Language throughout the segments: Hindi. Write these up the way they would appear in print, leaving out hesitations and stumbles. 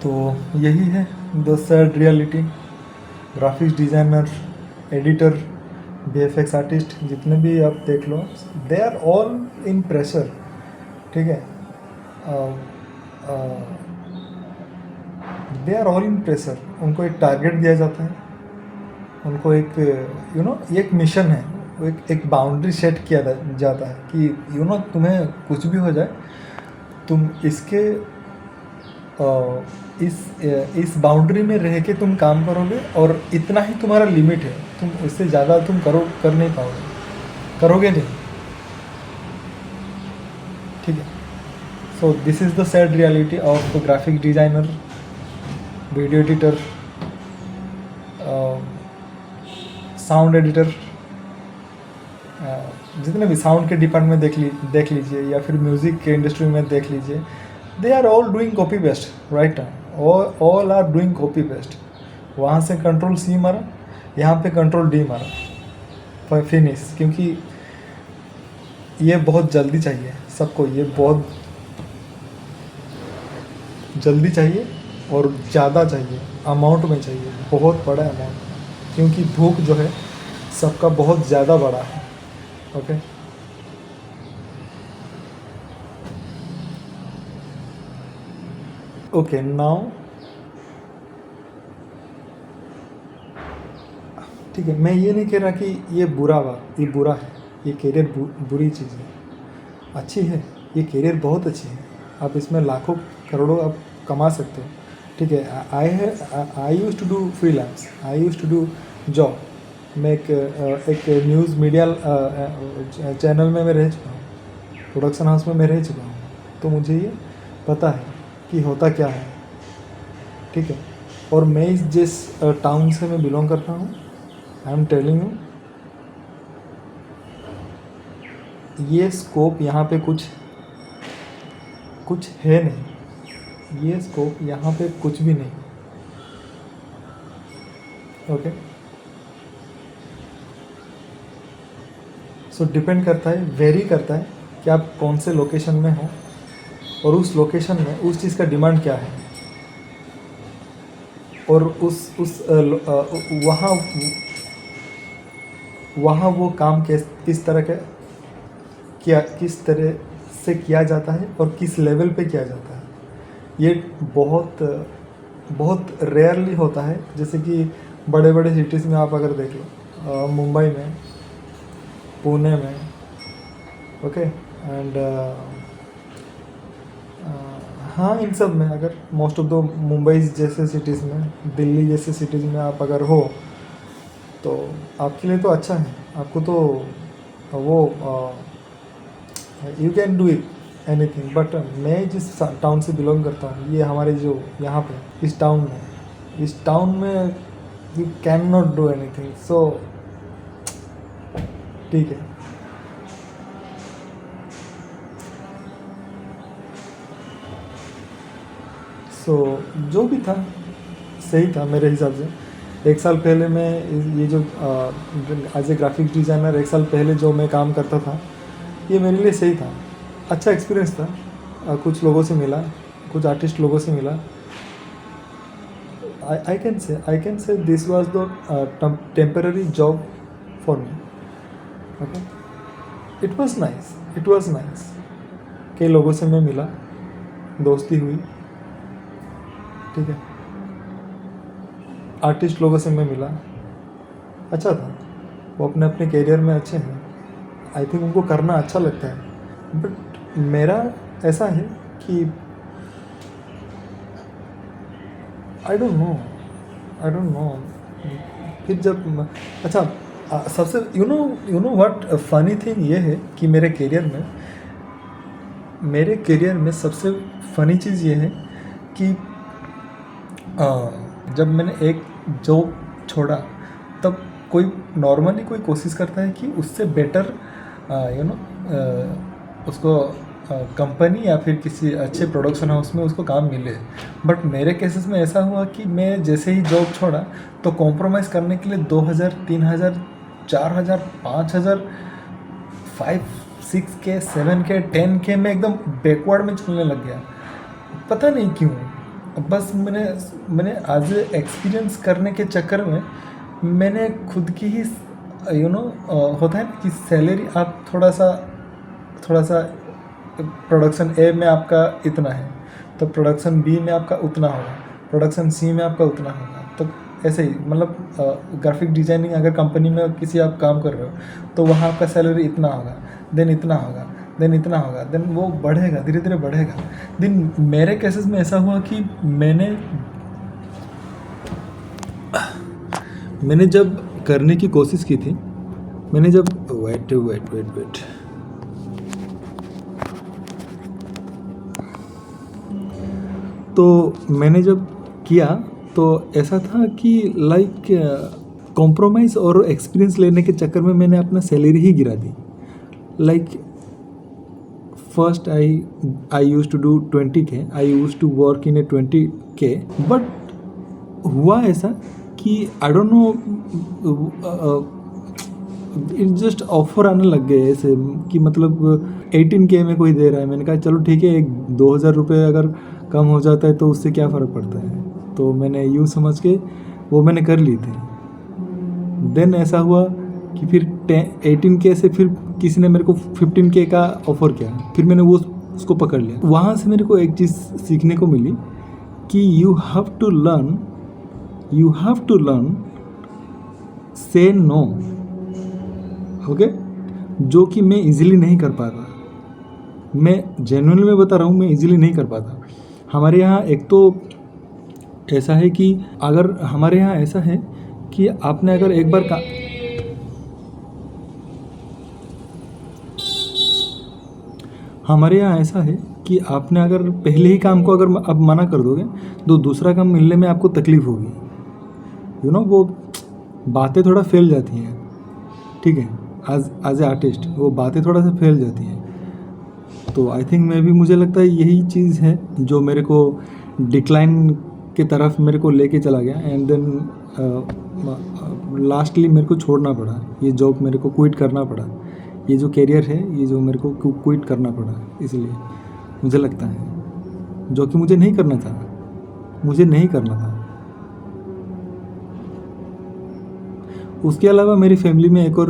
तो यही है the sad reality. Graphics designer, editor, VFX artist, जितने भी आप देख लो, they are all in pressure. ठीक है, they are all in pressure. उनको एक टारगेट दिया जाता है, उनको एक एक मिशन है, वो एक बाउंड्री सेट किया जाता है कि तुम्हें कुछ भी हो जाए, तुम इसके इस बाउंड्री में रह के तुम काम करोगे और इतना ही तुम्हारा लिमिट है, तुम उससे ज़्यादा तुम कर नहीं पाओगे, करोगे नहीं। ठीक है, so this is the sad reality of graphic designer, video editor, sound editor, जितने भी साउंड के डिपार्टमेंट देख लीजिए या फिर म्यूज़िक के इंडस्ट्री में देख लीजिए, they are all doing copy paste right now, all are doing copy paste. वहाँ से कंट्रोल सी मारा, यहाँ पे कंट्रोल डी मारा, फिनिश। क्योंकि ये बहुत जल्दी चाहिए सबको, ये बहुत जल्दी चाहिए और ज़्यादा चाहिए, अमाउंट में चाहिए, बहुत बड़ा अमाउंट, क्योंकि भूख जो है सबका बहुत ज़्यादा बड़ा है। ओके, ओके नाउ ठीक है, मैं ये नहीं कह रहा कि ये ये बुरा है, ये करियर बुरी चीज़ है, अच्छी है, ये करियर बहुत अच्छी है, आप इसमें लाखों करोड़ों आप कमा सकते हो। ठीक है, I use to do freelance, I use to do job. मैं एक न्यूज़ मीडिया चैनल में मैं रह चुका हूँ, प्रोडक्शन हाउस में मैं रह चुका हूँ, तो मुझे ये पता है कि होता क्या है। ठीक है, और मैं जिस टाउन से मैं बिलोंग करता हूँ, आई एम टेलिंग यू, ये स्कोप यहाँ पे कुछ है नहीं, ये स्कोप यहाँ पे कुछ भी नहीं। ओके, सो डिपेंड करता है, वेरी करता है कि आप कौन से लोकेशन में हो और उस लोकेशन में उस चीज़ का डिमांड क्या है, और वहाँ वो काम किस तरह से किया जाता है और किस लेवल पे किया जाता है। ये बहुत रेयरली होता है। जैसे कि बड़े बड़े सिटीज़ में आप अगर देख लो, मुंबई में, पुणे में, ओके, एंड हाँ, इन सब में अगर मोस्ट ऑफ द मुंबई जैसे सिटीज़ में, दिल्ली जैसे सिटीज़ में आप अगर हो तो आपके लिए तो अच्छा है, आपको तो वो you can do it anything. But मैं जिस टाउन से बिलोंग करता हूँ, ये हमारे जो यहाँ पे इस टाउन में you can not do anything. So ठीक है, सो जो भी था सही था मेरे हिसाब से। एक साल पहले मैं ये जो एज ए ग्राफिक डिज़ाइनर, एक साल पहले जो मैं काम करता था, ये मेरे लिए सही था, अच्छा एक्सपीरियंस था। कुछ लोगों से मिला, कुछ आर्टिस्ट लोगों से मिला। I can say this was the temporary job for me. Okay, it was nice. कई लोगों से मैं मिला, दोस्ती हुई। ठीक है, आर्टिस्ट लोगों से मैं मिला, अच्छा था, वो अपने अपने करियर में अच्छे हैं, आई थिंक उनको करना अच्छा लगता है। बट मेरा ऐसा है कि आई डोंट नो फिर जब अच्छा, सबसे you know what funny thing ये है कि मेरे करियर में सबसे फनी चीज़ ये है कि जब मैंने एक जॉब छोड़ा, तब कोई नॉर्मली कोई कोशिश करता है कि उससे बेटर उसको कंपनी या फिर किसी अच्छे प्रोडक्शन हाउस में उसको काम मिले। बट मेरे केसेस में ऐसा हुआ कि मैं जैसे ही जॉब छोड़ा तो कॉम्प्रोमाइज़ करने के लिए 2000, 3000, 4000, 5000, 5, 6K, 7K, 10K में एकदम बैकवर्ड में चलने लग गया। पता नहीं क्यों, बस मैंने आज एक्सपीरियंस करने के चक्कर में मैंने खुद की ही होता है ना कि सैलरी आप थोड़ा सा प्रोडक्शन ए में आपका इतना है तो प्रोडक्शन बी में आपका उतना होगा, प्रोडक्शन सी में आपका उतना होगा। तो ऐसे ही मतलब ग्राफिक डिजाइनिंग अगर कंपनी में किसी आप काम कर रहे हो तो वहाँ आपका सैलरी इतना होगा, देन इतना होगा, देन इतना होगा, देन वो बढ़ेगा, धीरे धीरे बढ़ेगा। देन मेरे केसेस में ऐसा हुआ कि मैंने जब करने की कोशिश की थी, मैंने जब वेट तो मैंने जब किया तो ऐसा था कि लाइक कॉम्प्रोमाइज़ और एक्सपीरियंस लेने के चक्कर में मैंने अपना सैलरी ही गिरा दी। Like first I use to do 20K, I use to work in a 20K, but हुआ ऐसा कि I don't know it just offer आने लग गए ऐसे कि मतलब 18K में कोई दे रहा है। मैंने कहा चलो ठीक है, 2,000 रुपये अगर कम हो जाता है तो उससे क्या फ़र्क पड़ता है। तो मैंने यूँ समझ के वो मैंने कर ली थी। देन ऐसा हुआ कि फिर 18K से फिर किसी ने मेरे को 15K का ऑफ़र किया, फिर मैंने वो उसको पकड़ लिया। वहाँ से मेरे को एक चीज़ सीखने को मिली कि यू हैव टू लर्न से नो, ओके, जो कि मैं इजीली नहीं कर पाता। मैं जेन्युइनली में बता रहा हूँ, मैं इजीली नहीं कर पाता। हमारे यहाँ एक तो ऐसा है कि अगर हमारे यहाँ ऐसा है कि आपने अगर एक बार हमारे यहाँ ऐसा है कि आपने अगर पहले ही काम को अगर अब मना कर दोगे तो दूसरा काम मिलने में आपको तकलीफ़ होगी। वो बातें थोड़ा फैल जाती हैं, ठीक है, एज ए आर्टिस्ट वो बातें थोड़ा सा फैल जाती हैं। तो आई थिंक मुझे लगता है यही चीज़ है जो मेरे को डिक्लाइन के तरफ मेरे को लेके चला गया। एंड देन लास्टली मेरे को छोड़ना पड़ा, ये जॉब मेरे को क्विट करना पड़ा, ये जो कैरियर है ये जो मेरे को क्विट करना पड़ा, इसलिए मुझे लगता है, जो कि मुझे नहीं करना था। उसके अलावा मेरी फैमिली में एक और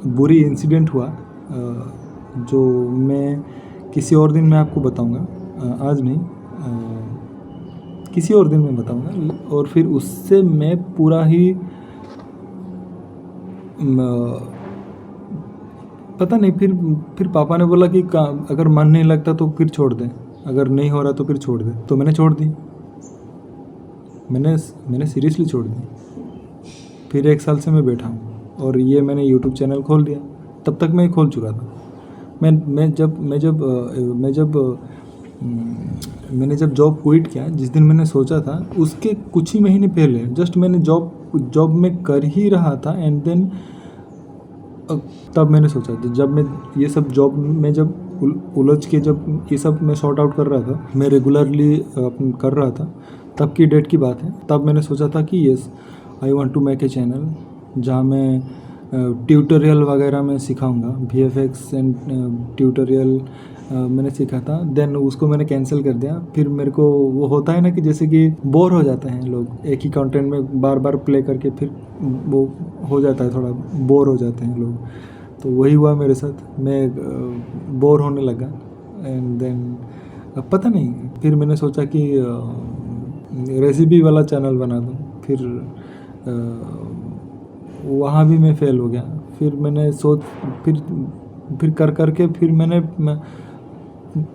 बुरी इंसिडेंट हुआ जो मैं किसी और दिन मैं आपको बताऊंगा, आज नहीं, किसी और दिन मैं बताऊंगा। और फिर उससे मैं पूरा ही पता नहीं, फिर पापा ने बोला कि अगर मन नहीं लगता तो फिर छोड़ दे, अगर नहीं हो रहा तो फिर छोड़ दे। तो मैंने छोड़ दी, मैंने सीरियसली छोड़ दी। फिर 1 साल से मैं बैठा हूँ और ये मैंने यूट्यूब चैनल खोल दिया। तब तक मैं खोल चुका था। मैंने जब जॉब क्विट किया, जिस दिन मैंने सोचा था उसके कुछ ही महीने पहले जस्ट मैंने जॉब में कर ही रहा था। एंड देन तब मैंने सोचा था, जब मैं ये सब जॉब में जब उलझ के जब ये सब मैं सॉर्ट आउट कर रहा था, मैं रेगुलरली कर रहा था, तब की डेट की बात है। तब मैंने सोचा था कि yes I want to make a channel जहाँ मैं ट्यूटोरियल वगैरह में सिखाऊंगा, VFX एंड ट्यूटोरियल मैंने सीखा था। देन उसको मैंने कैंसिल कर दिया। फिर मेरे को वो होता है ना कि जैसे कि बोर हो जाते हैं लोग एक ही कंटेंट में बार बार प्ले करके, फिर वो हो जाता है, थोड़ा बोर हो जाते हैं लोग। तो वही हुआ मेरे साथ, मैं बोर होने लगा। एंड देन पता नहीं, फिर मैंने सोचा कि रेसिपी वाला चैनल बना दूँ। फिर वहाँ भी मैं फेल हो गया। फिर मैंने फिर कर के फिर मैंने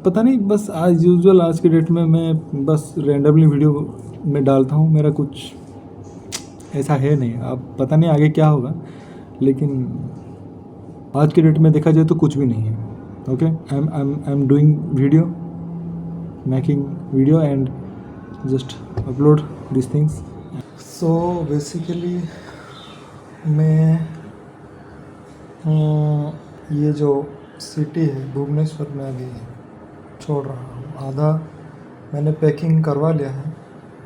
पता नहीं, बस आज यूजुअल आज के डेट में मैं बस रैंडमली वीडियो में डालता हूँ। मेरा कुछ ऐसा है नहीं, अब पता नहीं आगे क्या होगा, लेकिन आज के डेट में देखा जाए तो कुछ भी नहीं है। Okay, I am doing video, making video and just upload this things. So basically मैं ये जो सिटी है भुवनेश्वर में अभी छोड़ रहा हूँ। आधा मैंने पैकिंग करवा लिया है,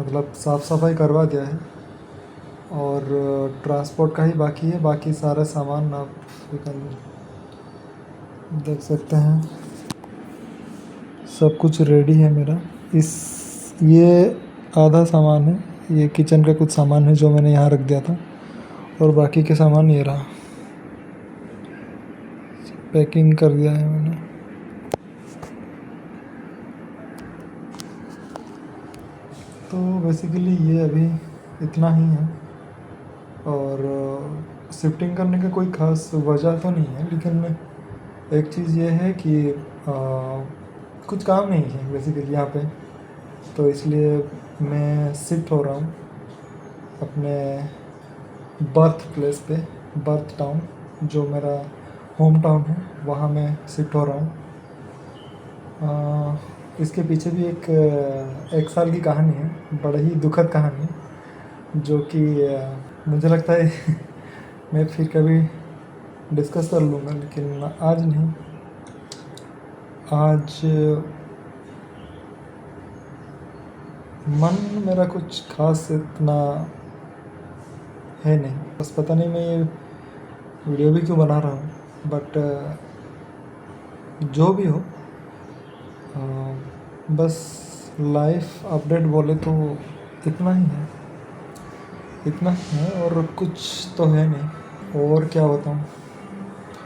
मतलब साफ़ सफाई करवा दिया है, और ट्रांसपोर्ट का ही बाकी है। बाकी सारा सामान आप देख सकते हैं, सब कुछ रेडी है मेरा। ये आधा सामान है, ये किचन का कुछ सामान है जो मैंने यहाँ रख दिया था, और बाकी के सामान ये रहा, पैकिंग कर दिया है मैंने। तो बेसिकली ये अभी इतना ही है, और शिफ्टिंग करने का कोई ख़ास वजह तो नहीं है, लेकिन एक चीज़ ये है कि कुछ काम नहीं है बेसिकली यहाँ पे, तो इसलिए मैं शिफ्ट हो रहा हूँ अपने बर्थ प्लेस पे, बर्थ टाउन जो मेरा होम टाउन है, वहाँ मैं शिफ्ट हो रहा हूँ। इसके पीछे भी एक साल की कहानी है, बड़ा ही दुखद कहानी है, जो कि मुझे लगता है मैं फिर कभी डिस्कस कर लूँगा, लेकिन आज नहीं। आज मन मेरा कुछ खास इतना है नहीं, बस पता नहीं मैं ये वीडियो भी क्यों बना रहा हूँ, बट जो भी हो, बस लाइफ अपडेट बोले तो इतना ही है, इतना ही है, और कुछ तो है नहीं। और क्या बताऊँ,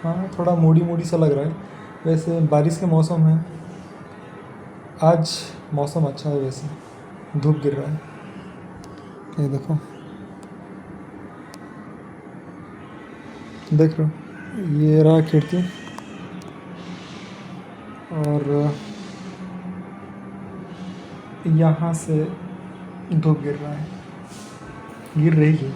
हाँ थोड़ा मूडी सा लग रहा है। वैसे बारिश के मौसम है, आज मौसम अच्छा है, वैसे धूप गिर रहा है, ये देखो, देख रहे हो, ये रहा खिड़की, और यहाँ से धूप गिर रहा है, गिर रही है।